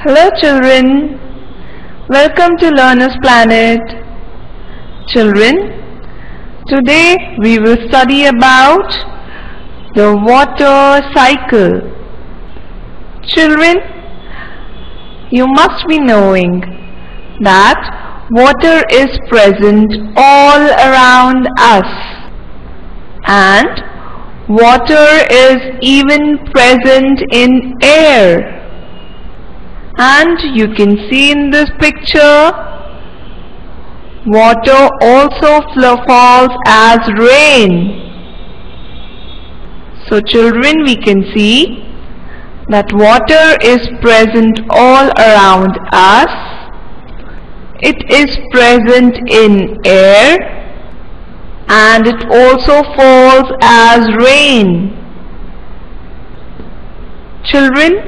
Hello children, welcome to Learner's Planet. Children, today we will study about the water cycle. Children, you must be knowing that water is present all around us, and water is even present in air. And you can see in this picture, water also falls as rain. So children, we can see that water is present all around us. It is present in air and it also falls as rain. Children,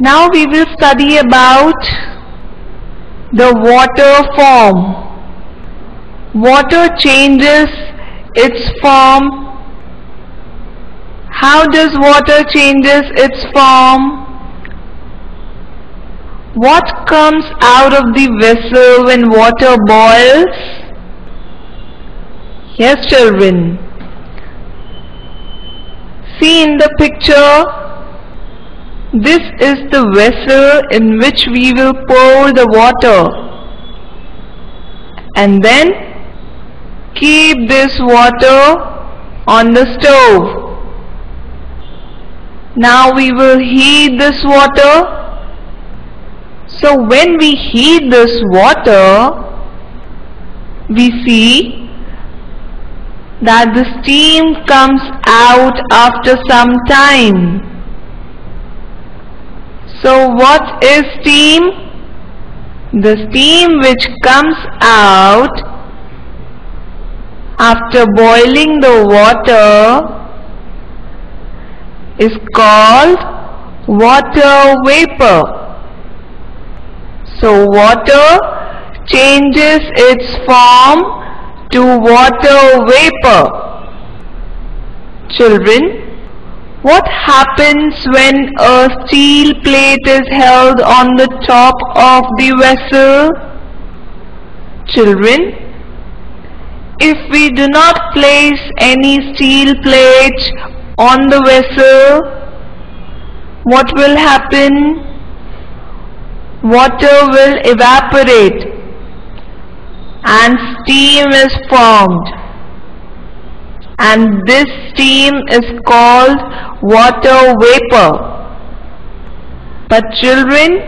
now we will study about the water form. Water changes its form. How does water changes its form? What comes out of the vessel when water boils? Yes, children. See in the picture. This is the vessel in which we will pour the water, and then keep this water on the stove. Now we will heat this water. So when we heat this water, we see that the steam comes out after some time. So what is steam? The steam which comes out after boiling the water is called water vapor. So water changes its form to water vapor. Children, what happens when a steel plate is held on the top of the vessel? Children, if we do not place any steel plate on the vessel, what will happen? Water will evaporate and steam is formed. And this steam is called water vapor. But children,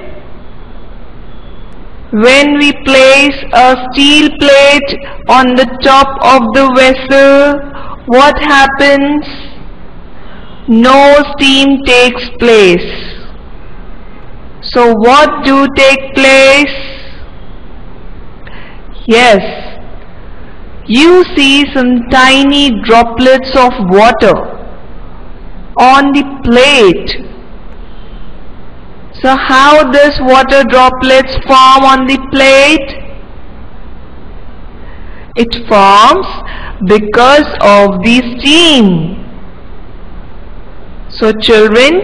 when we place a steel plate on the top of the vessel, what happens? No steam takes place. So what do take place? Yes, you see some tiny droplets of water on the plate. So how does water droplets form on the plate? It forms because of the steam. So children,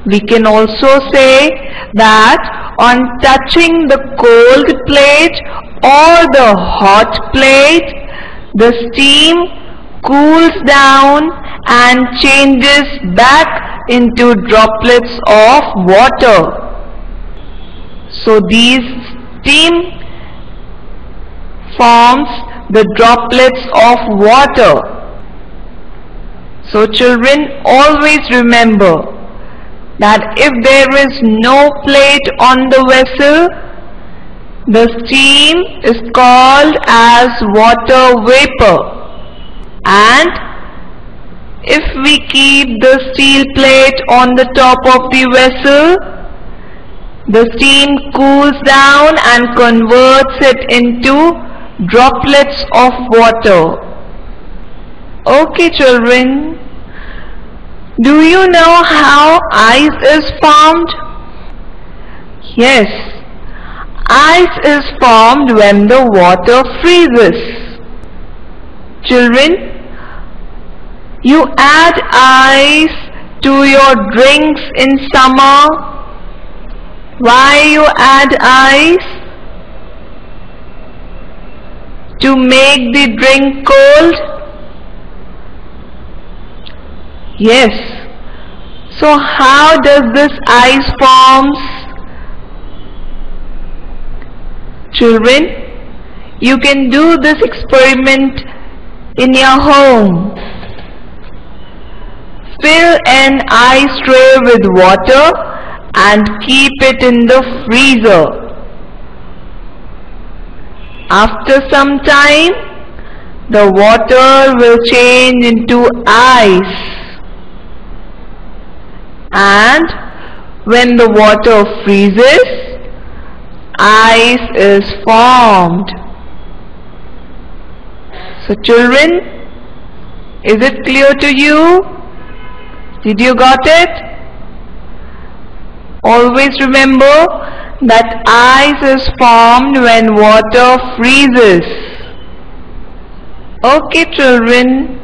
we can also say that on touching the cold plate or the hot plate, the steam cools down and changes back into droplets of water. So these steam forms the droplets of water. So children, always remember that if there is no plate on the vessel, the steam is called as water vapor. And if we keep the steel plate on the top of the vessel, the steam cools down and converts it into droplets of water. Okay children, do you know how ice is formed? Yes, ice is formed when the water freezes. Children, you add ice to your drinks in summer Why you add ice? To make the drink cold? Yes. So how does this ice forms? Children, you can do this experiment in your home. Fill an ice tray with water and keep it in the freezer. After some time, the water will change into ice. And when the water freezes, ice is formed. So children, is it clear to you? Did you got it? Always remember that ice is formed when water freezes. Okay children,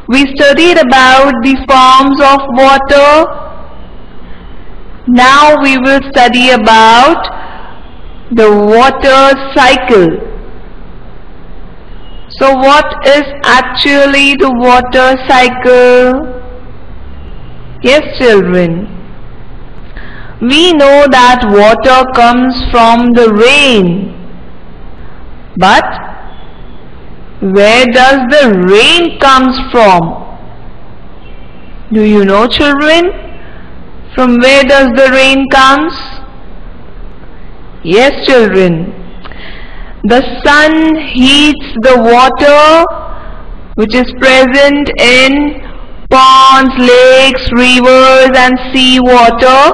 we studied about the forms of water. Now we will study about the water cycle. So what is actually the water cycle? Yes children, we know that water comes from the rain. But where does the rain comes from? Do you know children? From where does the rain comes? Yes children, the sun heats the water which is present in ponds, lakes, rivers and sea water.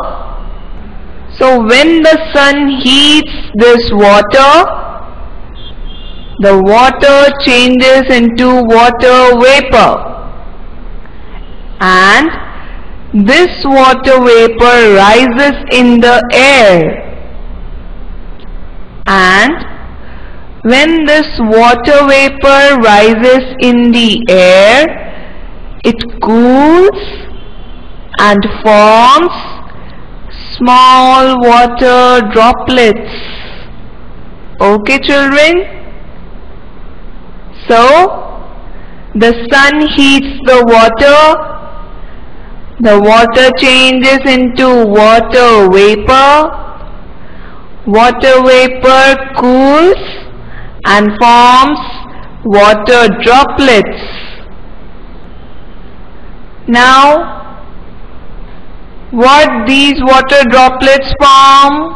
So when the sun heats this water, the water changes into water vapor. And this water vapor rises in the air. And when this water vapor rises in the air, it cools and forms small water droplets. Okay children? So, the sun heats the water changes into water vapor. Water vapor cools and forms water droplets. Now, what these water droplets form?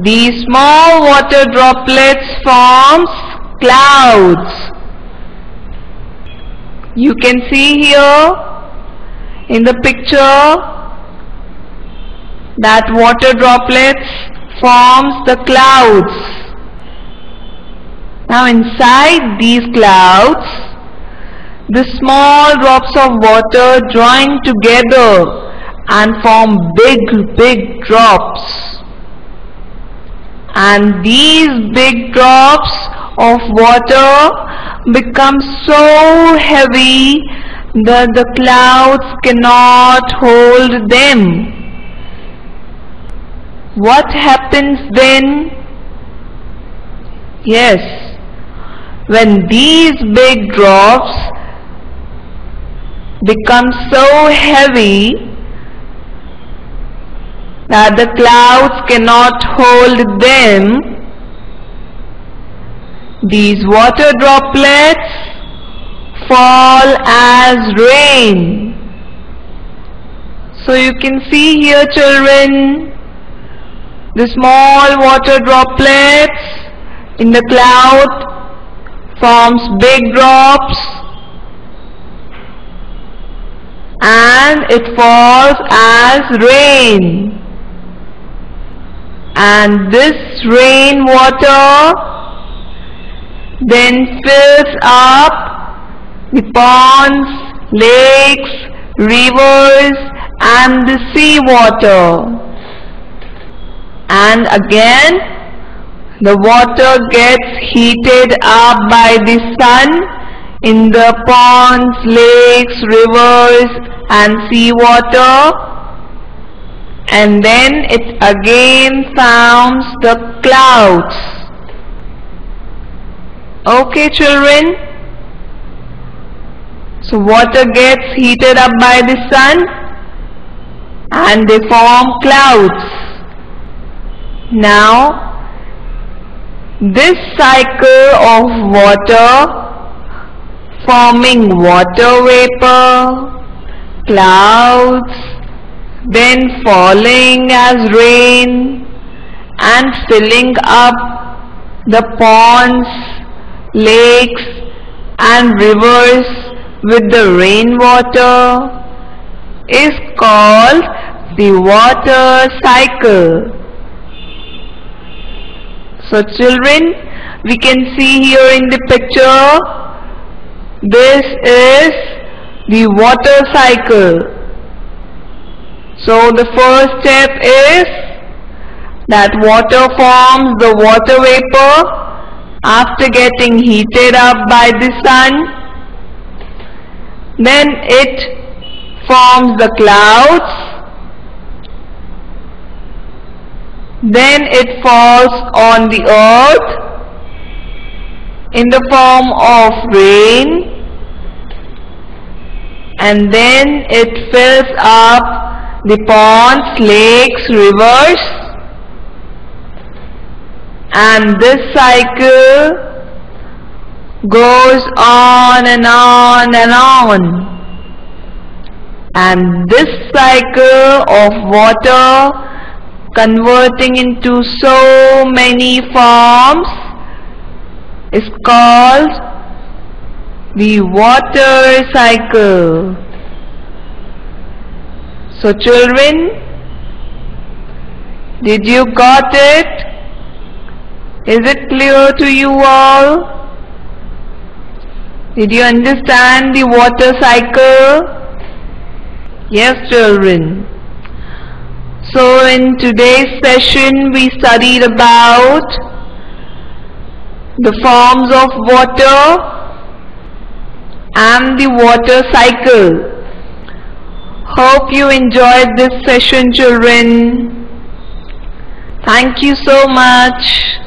These small water droplets forms clouds. You can see here in the picture that water droplets forms the clouds. Now inside these clouds, the small drops of water join together and form big drops. And these big drops of water become so heavy that the clouds cannot hold them. What happens then? Yes, when these big drops become so heavy that the clouds cannot hold them, these water droplets fall as rain. So you can see here children, the small water droplets in the cloud forms big drops and it falls as rain. And this rainwater then fills up the ponds, lakes, rivers and the sea water. And again the water gets heated up by the sun in the ponds, lakes, rivers and sea water. and then it again forms the clouds. Okay, children? So water gets heated up by the sun and they form clouds. Now, this cycle of water forming water vapor, clouds, then falling as rain and filling up the ponds, lakes and rivers with the rainwater is called the water cycle. So children, we can see here in the picture, this is the water cycle. So the first step is that water forms the water vapor after getting heated up by the sun. Then it forms the clouds. Then it falls on the earth in the form of rain, and then it fills up the ponds, lakes, rivers, and this cycle goes on and on and on. And this cycle of water converting into so many forms is called the water cycle. So children, did you got it? Is it clear to you all? Did you understand the water cycle? Yes, children. So in today's session we studied about the forms of water and the water cycle. Hope you enjoyed this session, children. Thank you so much.